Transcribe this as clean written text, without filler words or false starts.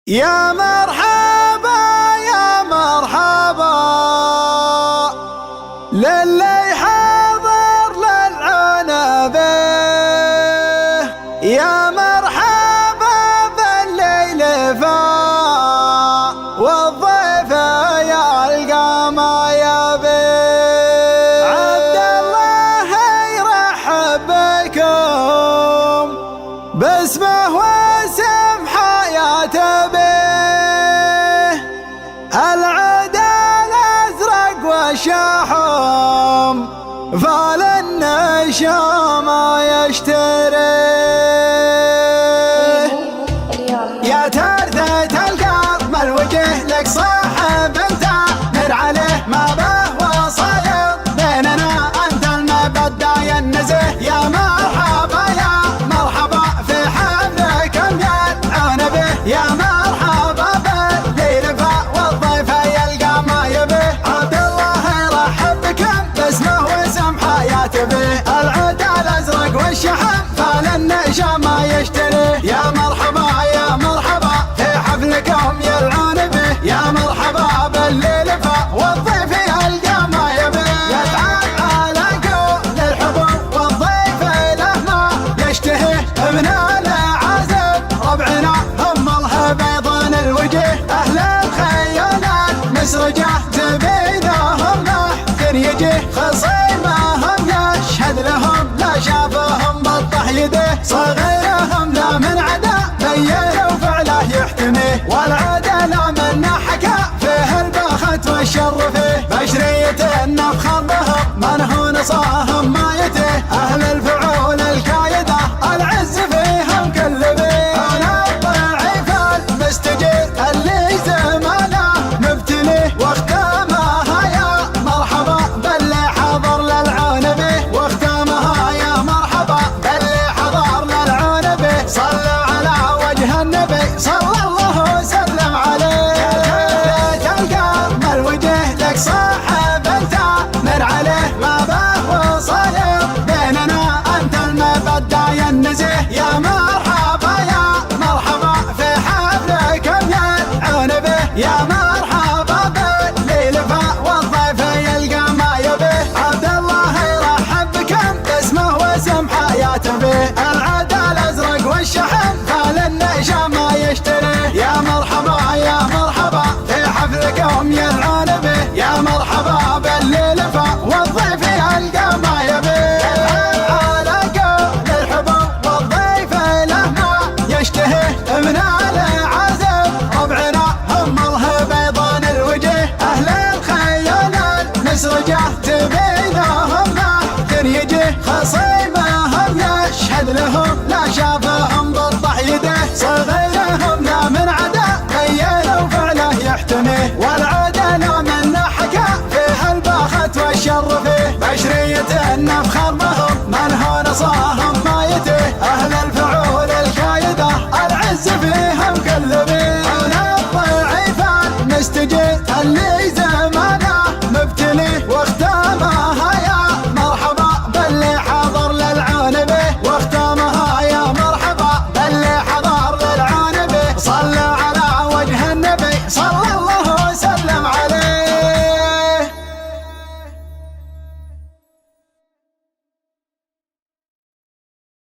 يا مرحبا يا مرحبا للي حاضر للعنبه، يا مرحبا بالليل فا والضيف يلقى ما يبي. عبد الله يرحب بكم باسمه واسم حياته به، العدا الازرق والشحم فال النشام يشتري. يا ترثة القلب الوجه لك صاحب انت نر عليه ما به وصايد بيننا انت المبدع ينزه. يا مرحبا يا مرحبا في حفلكم يلعون به، يا مرحبا باللي لفا والضيف يلقى ما يبيه. عبد الله يرحب بكم باسمه واسم حياته به، العدا الازرق والشحم فال النشام ما يشتري. يا مرحبا يا مرحبا في حفلكم يلعون به، يا مرحبا باللي لفا والضيف يلقى ما يبيه. يتعب على كل الحضور والضيف له ما يشتهيه، ابن العازب ربعنا هم البيضان الوجه، اهل الخيالات مسرجه زبيدهم له يجيه. خصيمهم يشهد لهم لا شافهم بطح يده، صغيرهم لا من عدا بين وفعله يحتميه، والعدا لا من حكى فيه البخت والشر فيه. بشرية النفخر بهم من هو نصاهم ما يتيه، اهل الفعول الكايده العز فيهم كل بيه. انا الضعيف المستجير اللي زمانه مبتليه، واختامها يا مرحبا باللي حضر للعون به، واختامها يا مرحبا باللي حضر للعون به. صلوا على وجه النبي صلى الله وسلم عليه. يا القلب الوجه لك صاحب انت نر عليه ما به وصاير بيننا انت المبدع ينزه. يا مرحبا يا مرحبا في حفلكم يلعون به، يا مرحبا باللي لفا والضيف يلقى ما يبيه. عبد الله يرحب بكم باسمه واسم حياته به، العدا الازرق والشحم فال النشام ما يشتريه. يا مرحبا يا مرحبا في حفلكم يلعون به، يا مرحبا باللي لفا والضيف يلقى ما يبيه. على قول الحبوب والضيف له ما يشتهيه، ابن العازب ربعنا هم البيضان الوجه، اهل الخيال مسرجه تبينهم له يجيه. خصيمهم يشهد لهم لا شافهم بطح يده، صغيرهم لا من عدا بين وفعله يحتميه، والعدا لا من حكى فيه البخت والشر فيه. بشرية النفخر بهم من هو نصاهم ما يتيه، اهل الفعول الكايده العز فيه.